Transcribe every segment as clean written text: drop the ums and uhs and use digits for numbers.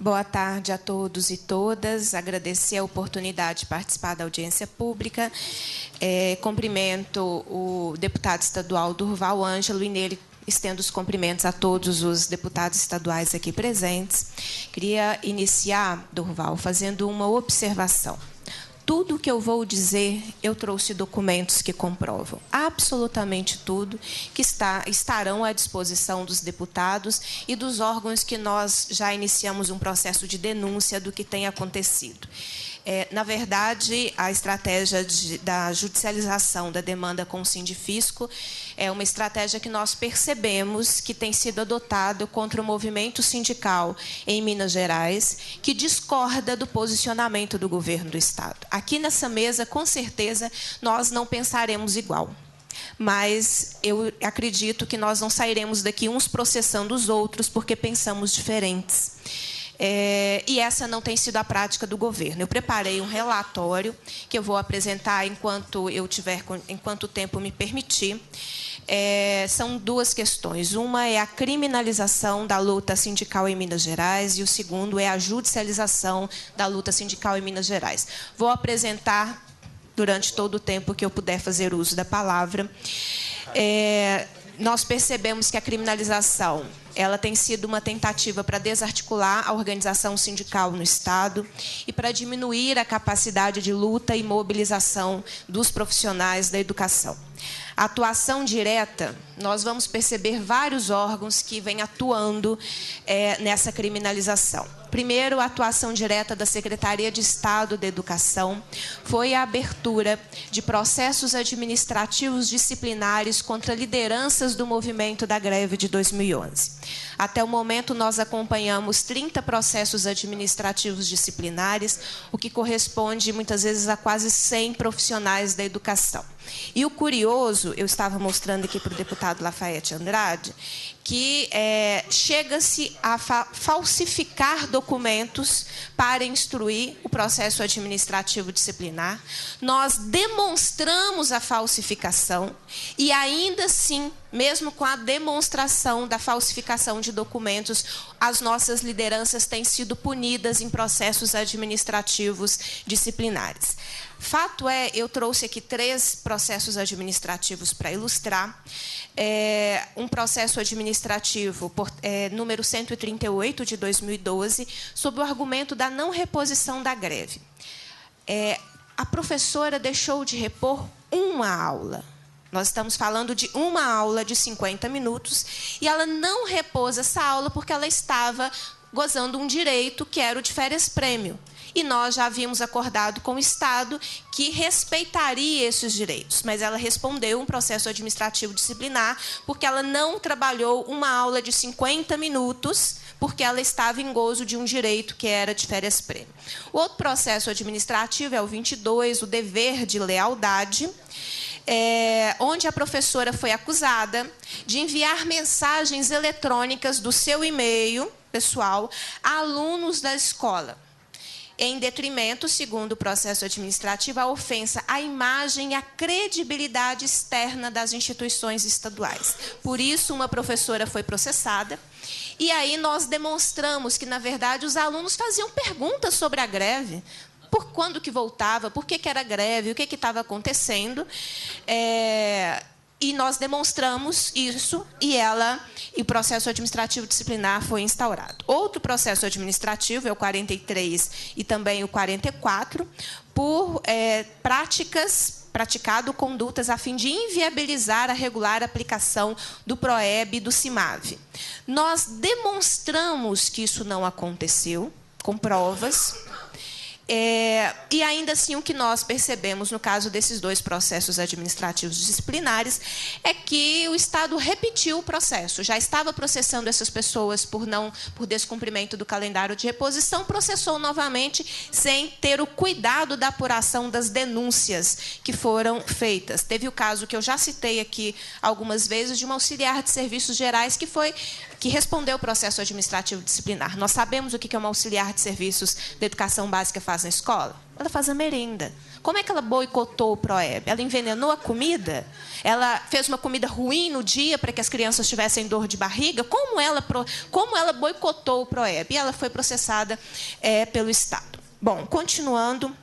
Boa tarde a todos e todas. Agradecer a oportunidade de participar da audiência pública. Cumprimento o deputado estadual Durval Ângelo e nele estendo os cumprimentos a todos os deputados estaduais aqui presentes. Queria iniciar, Durval, fazendo uma observação. Tudo que eu vou dizer, eu trouxe documentos que comprovam. Absolutamente tudo que estarão à disposição dos deputados e dos órgãos que nós já iniciamos um processo de denúncia do que tem acontecido. Na verdade, a estratégia da judicialização da demanda com o Sindifisco é uma estratégia que nós percebemos que tem sido adotada contra o movimento sindical em Minas Gerais, que discorda do posicionamento do governo do Estado. Aqui nessa mesa, com certeza, nós não pensaremos igual. Mas eu acredito que nós não sairemos daqui uns processando os outros porque pensamos diferentes. E essa não tem sido a prática do governo. Eu preparei um relatório que eu vou apresentar enquanto o tempo me permitir. São duas questões. Uma é a criminalização da luta sindical em Minas Gerais e o segundo é a judicialização da luta sindical em Minas Gerais. Vou apresentar durante todo o tempo que eu puder fazer uso da palavra. Nós percebemos que a criminalização ela tem sido uma tentativa para desarticular a organização sindical no Estado e para diminuir a capacidade de luta e mobilização dos profissionais da educação. A atuação direta, nós vamos perceber vários órgãos que vêm atuando nessa criminalização. Primeiro, a atuação direta da Secretaria de Estado da Educação foi a abertura de processos administrativos disciplinares contra lideranças do movimento da greve de 2011. Até o momento, nós acompanhamos 30 processos administrativos disciplinares, o que corresponde, muitas vezes, a quase 100 profissionais da educação. E o curioso, eu estava mostrando aqui para o deputado Lafayette Andrade, que chega-se a falsificar documentos para instruir o processo administrativo disciplinar. Nós demonstramos a falsificação e, ainda assim, mesmo com a demonstração da falsificação de documentos, as nossas lideranças têm sido punidas em processos administrativos disciplinares. Fato é, eu trouxe aqui 3 processos administrativos para ilustrar. Um processo administrativo, número 138, de 2012, sob o argumento da não reposição da greve. A professora deixou de repor uma aula. Nós estamos falando de uma aula de 50 minutos e ela não repôs essa aula porque ela estava gozando um direito que era o de férias-prêmio. E nós já havíamos acordado com o Estado que respeitaria esses direitos. Mas ela respondeu um processo administrativo disciplinar porque ela não trabalhou uma aula de 50 minutos porque ela estava em gozo de um direito que era de férias-prêmio. O outro processo administrativo é o 22, o dever de lealdade, onde a professora foi acusada de enviar mensagens eletrônicas do seu e-mail pessoal a alunos da escola, em detrimento, segundo o processo administrativo, a ofensa à imagem e à credibilidade externa das instituições estaduais. Por isso, uma professora foi processada. E aí nós demonstramos que, na verdade, os alunos faziam perguntas sobre a greve. Por quando que voltava, por que era greve, o que estava acontecendo. E nós demonstramos isso e o processo administrativo disciplinar foi instaurado. Outro processo administrativo é o 43 e também o 44, por praticado condutas a fim de inviabilizar a regular aplicação do PROEB e do CIMAV. Nós demonstramos que isso não aconteceu, com provas. E, ainda assim, o que nós percebemos no caso desses 2 processos administrativos disciplinares é que o Estado repetiu o processo. Já estava processando essas pessoas por descumprimento do calendário de reposição, processou novamente sem ter o cuidado da apuração das denúncias que foram feitas. Teve o caso que eu já citei aqui algumas vezes de uma auxiliar de serviços gerais que foi que respondeu o processo administrativo disciplinar. Nós sabemos o que uma auxiliar de serviços da educação básica faz na escola? Ela faz a merenda. Como é que ela boicotou o PROEB? Ela envenenou a comida? Ela fez uma comida ruim no dia para que as crianças tivessem dor de barriga? Como ela boicotou o PROEB? E ela foi processada pelo Estado. Bom, continuando,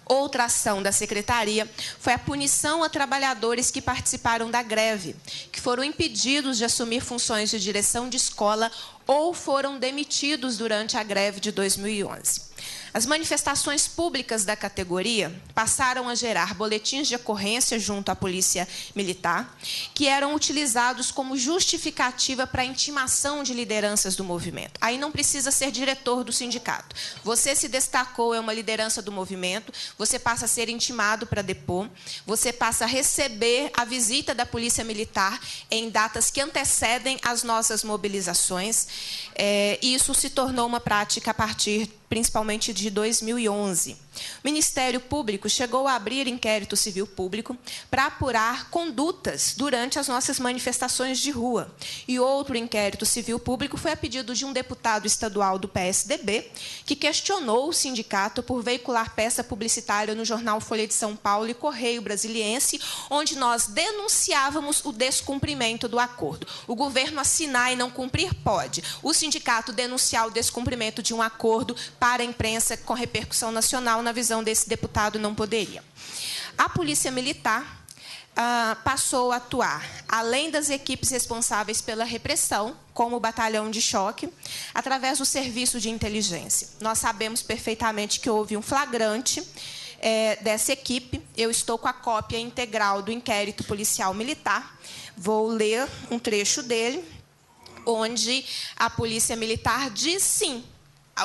outra ação da Secretaria foi a punição a trabalhadores que participaram da greve, que foram impedidos de assumir funções de direção de escola ou foram demitidos durante a greve de 2011. As manifestações públicas da categoria passaram a gerar boletins de ocorrência junto à Polícia Militar, que eram utilizados como justificativa para a intimação de lideranças do movimento. Aí não precisa ser diretor do sindicato. Você se destacou, é uma liderança do movimento, você passa a ser intimado para depor, você passa a receber a visita da Polícia Militar em datas que antecedem as nossas mobilizações. E isso se tornou uma prática a partir principalmente de 2011. O Ministério Público chegou a abrir inquérito civil público para apurar condutas durante as nossas manifestações de rua. E outro inquérito civil público foi a pedido de um deputado estadual do PSDB, que questionou o sindicato por veicular peça publicitária no jornal Folha de São Paulo e Correio Brasiliense, onde nós denunciávamos o descumprimento do acordo. O governo assinar e não cumprir pode. O sindicato denunciar o descumprimento de um acordo para a imprensa com repercussão nacional, na visão desse deputado, não poderia. A Polícia Militar passou a atuar, além das equipes responsáveis pela repressão, como o batalhão de choque, através do serviço de inteligência. Nós sabemos perfeitamente que houve um flagrante dessa equipe. Eu estou com a cópia integral do inquérito policial militar. Vou ler um trecho dele, onde a Polícia Militar diz sim,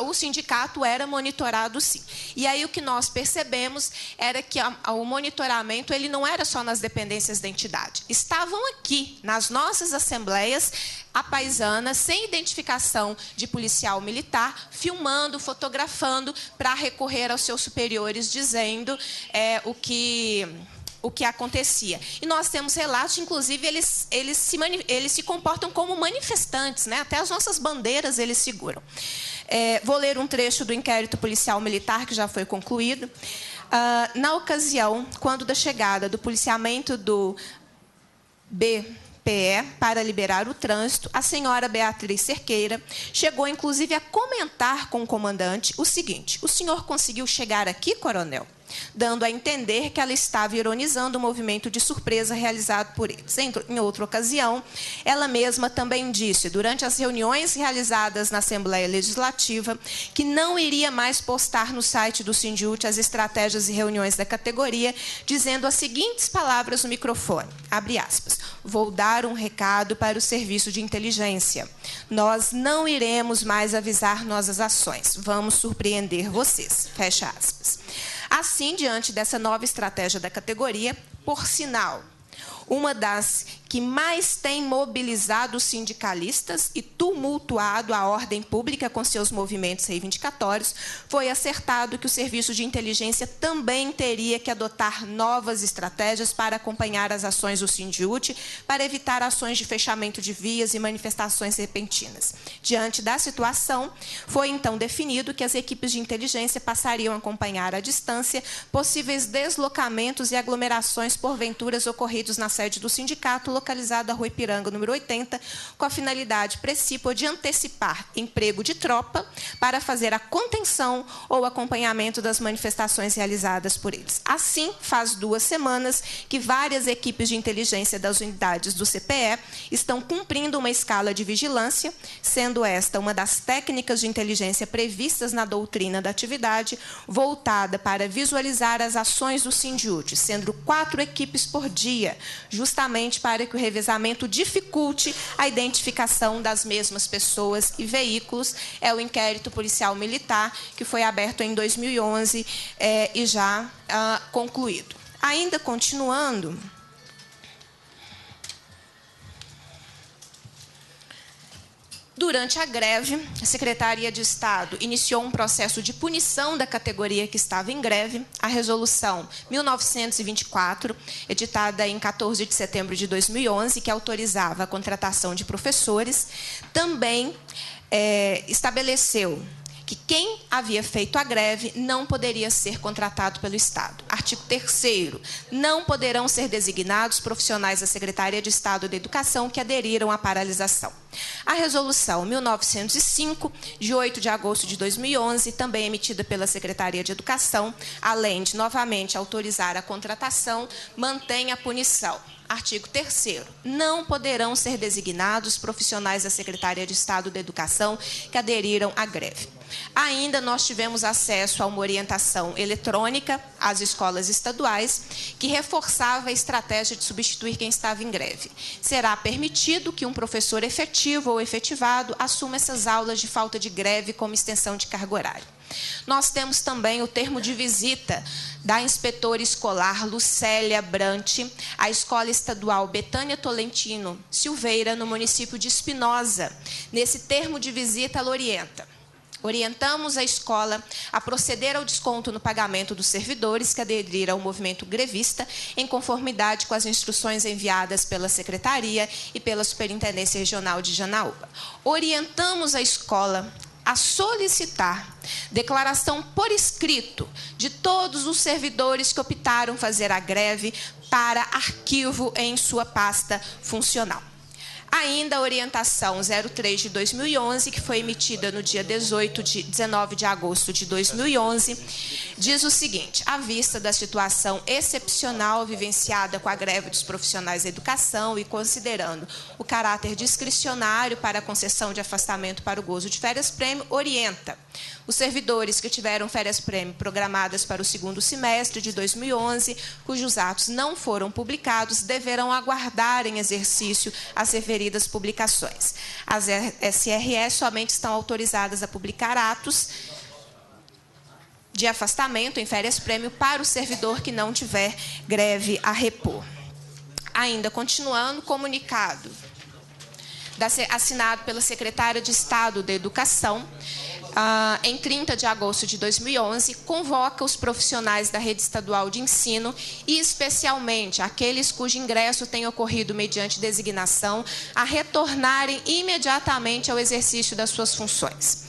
o sindicato era monitorado, sim. E aí o que nós percebemos era que o monitoramento ele não era só nas dependências da entidade. Estavam aqui, nas nossas assembleias, apaisanas, sem identificação de policial militar, filmando, fotografando, para recorrer aos seus superiores, dizendo o que acontecia. E nós temos relatos, inclusive, eles se comportam como manifestantes, né? Até as nossas bandeiras eles seguram. Vou ler um trecho do inquérito policial militar, que já foi concluído. Na ocasião, quando da chegada do policiamento do BPE para liberar o trânsito, a senhora Beatriz Cerqueira chegou, inclusive, a comentar com o comandante o seguinte: o senhor conseguiu chegar aqui, coronel? Dando a entender que ela estava ironizando o movimento de surpresa realizado por eles. Em outra ocasião, ela mesma também disse, durante as reuniões realizadas na Assembleia Legislativa, que não iria mais postar no site do Sindiúti as estratégias e reuniões da categoria, dizendo as seguintes palavras no microfone, abre aspas, vou dar um recado para o serviço de inteligência. Nós não iremos mais avisar nossas ações. Vamos surpreender vocês. Fecha aspas. Assim, diante dessa nova estratégia da categoria, por sinal, uma das que mais tem mobilizado os sindicalistas e tumultuado a ordem pública com seus movimentos reivindicatórios, foi acertado que o serviço de inteligência também teria que adotar novas estratégias para acompanhar as ações do Sindiúti, para evitar ações de fechamento de vias e manifestações repentinas. Diante da situação, foi então definido que as equipes de inteligência passariam a acompanhar à distância possíveis deslocamentos e aglomerações porventuras ocorridos na sede do sindicato, localizado na Rua Ipiranga, número 80, com a finalidade precípua de antecipar emprego de tropa para fazer a contenção ou acompanhamento das manifestações realizadas por eles. Assim, faz 2 semanas que várias equipes de inteligência das unidades do CPE estão cumprindo uma escala de vigilância, sendo esta uma das técnicas de inteligência previstas na doutrina da atividade, voltada para visualizar as ações do Sindiúti, sendo 4 equipes por dia, justamente para que o revezamento dificulte a identificação das mesmas pessoas e veículos. É o inquérito policial militar, que foi aberto em 2011 e já concluído. Ainda continuando, Durante a greve, a Secretaria de Estado iniciou um processo de punição da categoria que estava em greve. A Resolução 1924, editada em 14 de setembro de 2011, que autorizava a contratação de professores, também estabeleceu que quem havia feito a greve não poderia ser contratado pelo Estado. Artigo 3º. Não poderão ser designados profissionais da Secretaria de Estado da Educação que aderiram à paralisação. A Resolução 1905, de 8 de agosto de 2011, também emitida pela Secretaria de Educação, além de, novamente, autorizar a contratação, mantém a punição. Artigo 3º. Não poderão ser designados profissionais da Secretaria de Estado da Educação que aderiram à greve. Ainda nós tivemos acesso a uma orientação eletrônica às escolas estaduais que reforçava a estratégia de substituir quem estava em greve. Será permitido que um professor efetivo ou efetivado assuma essas aulas de falta de greve como extensão de carga horária. Nós temos também o termo de visita da inspetora escolar Lucélia Brant à Escola Estadual Betânia Tolentino Silveira, no município de Espinosa. Nesse termo de visita, ela orientamos a escola a proceder ao desconto no pagamento dos servidores que aderiram ao movimento grevista, em conformidade com as instruções enviadas pela Secretaria e pela Superintendência Regional de Janaúba. Orientamos a escola a solicitar declaração por escrito de todos os servidores que optaram fazer a greve para arquivo em sua pasta funcional. Ainda a orientação 03 de 2011, que foi emitida no dia 19 de agosto de 2011, diz o seguinte: à vista da situação excepcional vivenciada com a greve dos profissionais da educação e considerando o caráter discricionário para a concessão de afastamento para o gozo de férias-prêmio, orienta os servidores que tiveram férias-prêmio programadas para o segundo semestre de 2011, cujos atos não foram publicados, deverão aguardar em exercício as referidas publicações. As SRS somente estão autorizadas a publicar atos de afastamento em férias-prêmio para o servidor que não tiver greve a repor. Ainda continuando, comunicado assinado pela Secretária de Estado da Educação, em 30 de agosto de 2011, convoca os profissionais da rede estadual de ensino e, especialmente, aqueles cujo ingresso tenha ocorrido mediante designação, a retornarem imediatamente ao exercício das suas funções.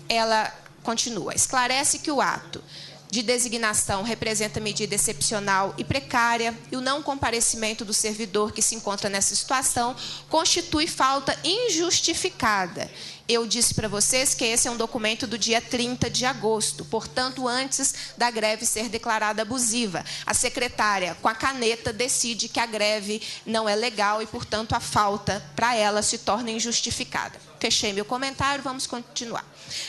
Ela continua: esclarece que o ato de designação representa medida excepcional e precária e o não comparecimento do servidor que se encontra nessa situação constitui falta injustificada. Eu disse para vocês que esse é um documento do dia 30 de agosto, portanto, antes da greve ser declarada abusiva. A secretária, com a caneta, decide que a greve não é legal e, portanto, a falta para ela se torna injustificada. Fechei meu comentário, vamos continuar.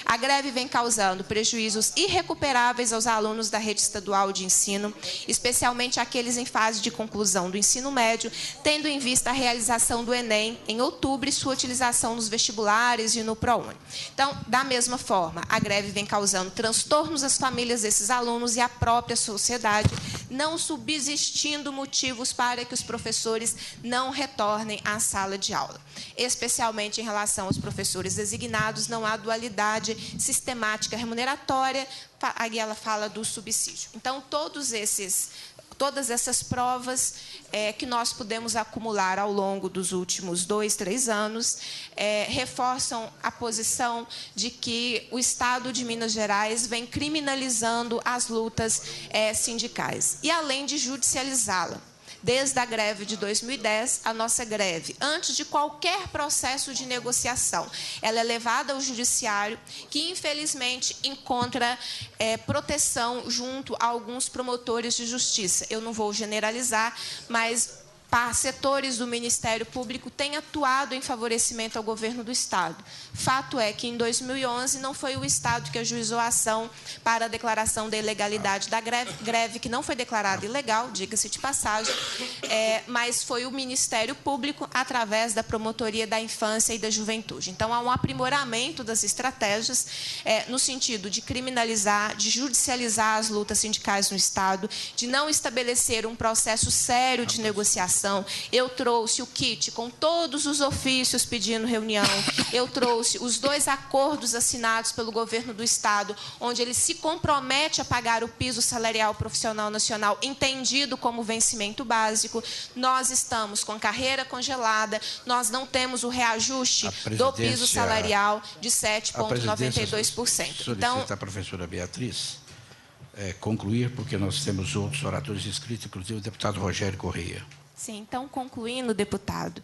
A greve vem causando prejuízos irrecuperáveis aos alunos da rede estadual de ensino, especialmente aqueles em fase de conclusão do ensino médio, tendo em vista a realização do Enem em outubro e sua utilização nos vestibulares e no ProUni. Então, da mesma forma, a greve vem causando transtornos às famílias desses alunos e à própria sociedade, não subsistindo motivos para que os professores não retornem à sala de aula. Especialmente em relação aos professores designados, não há dualidade sistemática remuneratória, aí ela fala do subsídio. Então, todas essas provas que nós pudemos acumular ao longo dos últimos 2, 3 anos reforçam a posição de que o Estado de Minas Gerais vem criminalizando as lutas sindicais e, além de judicializá-la. Desde a greve de 2010, a nossa greve, antes de qualquer processo de negociação, ela é levada ao judiciário, que, infelizmente, encontra proteção junto a alguns promotores de justiça. Eu não vou generalizar, mas setores do Ministério Público têm atuado em favorecimento ao governo do Estado. Fato é que, em 2011, não foi o Estado que ajuizou a ação para a declaração da ilegalidade da greve, que não foi declarada ilegal, diga-se de passagem, mas foi o Ministério Público através da Promotoria da Infância e da Juventude. Então, há um aprimoramento das estratégias no sentido de criminalizar, de judicializar as lutas sindicais no Estado, de não estabelecer um processo sério de negociação legislação, eu trouxe o kit com todos os ofícios pedindo reunião, eu trouxe os 2 acordos assinados pelo governo do Estado, onde ele se compromete a pagar o piso salarial profissional nacional, entendido como vencimento básico. Nós estamos com carreira congelada, nós não temos o reajuste do piso salarial de 7,92%. Então, a professora Beatriz concluir, porque nós temos outros oradores inscritos, inclusive o deputado Rogério Correia. Sim, então, concluindo, deputado,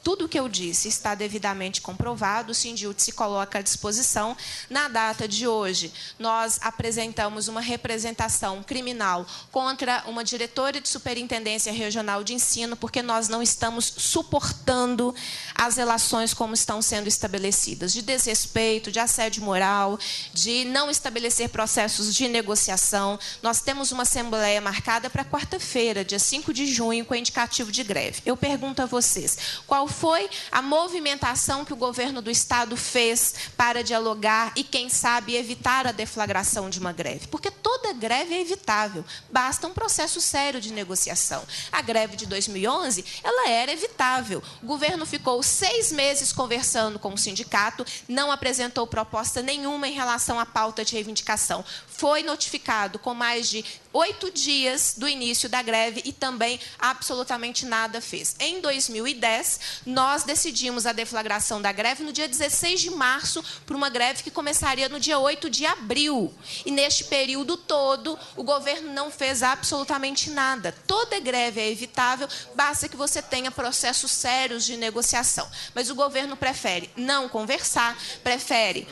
tudo o que eu disse está devidamente comprovado, o Sindilde se coloca à disposição. Na data de hoje, nós apresentamos uma representação criminal contra uma diretora de Superintendência Regional de Ensino, porque nós não estamos suportando as relações como estão sendo estabelecidas, de desrespeito, de assédio moral, de não estabelecer processos de negociação. Nós temos uma assembleia marcada para quarta-feira, dia 5 de junho, com indicativo de greve. Eu pergunto a vocês, qual foi a movimentação que o governo do Estado fez para dialogar e, quem sabe, evitar a deflagração de uma greve? Porque toda greve é evitável, basta um processo sério de negociação. A greve de 2011, ela era evitável. O governo ficou 6 meses conversando com o sindicato, não apresentou proposta nenhuma em relação à pauta de reivindicação. Foi notificado com mais de 8 dias do início da greve e também absolutamente nada fez. Em 2010, nós decidimos a deflagração da greve no dia 16 de março, para uma greve que começaria no dia 8 de abril. E neste período todo, o governo não fez absolutamente nada. Toda greve é evitável, basta que você tenha processos sérios de negociação. Mas o governo prefere não conversar, prefere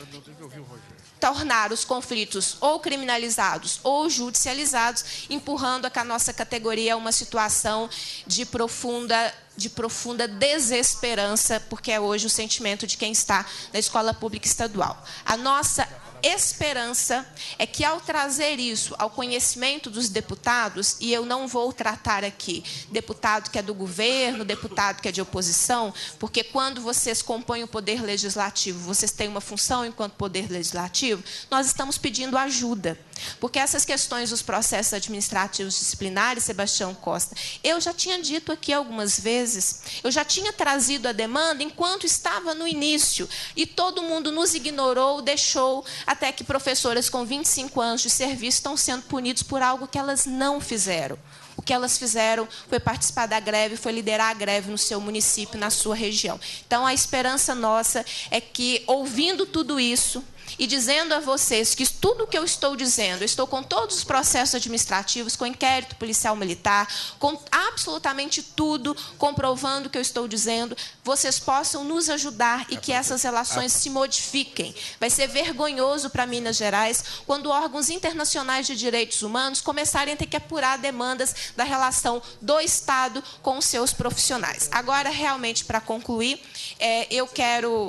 tornar os conflitos ou criminalizados ou judicializados, empurrando a nossa categoria a uma situação de profunda desesperança, porque é hoje o sentimento de quem está na escola pública estadual. A nossa esperança é que, ao trazer isso ao conhecimento dos deputados, e eu não vou tratar aqui deputado que é do governo, deputado que é de oposição, porque quando vocês compõem o poder legislativo, vocês têm uma função enquanto poder legislativo, nós estamos pedindo ajuda. Porque essas questões dos processos administrativos disciplinares, Sebastião Costa, eu já tinha dito aqui algumas vezes, eu já tinha trazido a demanda enquanto estava no início, e todo mundo nos ignorou, deixou, até que professoras com 25 anos de serviço estão sendo punidos por algo que elas não fizeram. O que elas fizeram foi participar da greve, foi liderar a greve no seu município, na sua região. Então, a esperança nossa é que, ouvindo tudo isso, e dizendo a vocês que tudo o que eu estou dizendo, eu estou com todos os processos administrativos, com inquérito policial militar, com absolutamente tudo, comprovando o que eu estou dizendo, vocês possam nos ajudar e que essas relações se modifiquem. Vai ser vergonhoso para Minas Gerais quando órgãos internacionais de direitos humanos começarem a ter que apurar demandas da relação do Estado com os seus profissionais. Agora, realmente, para concluir,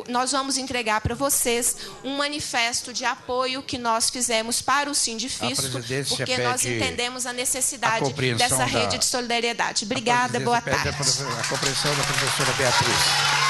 nós vamos entregar para vocês um manifesto de apoio que nós fizemos para o Sindifisco, porque nós entendemos a necessidade dessa rede de solidariedade. Obrigada, boa tarde. A compreensão da professora Beatriz.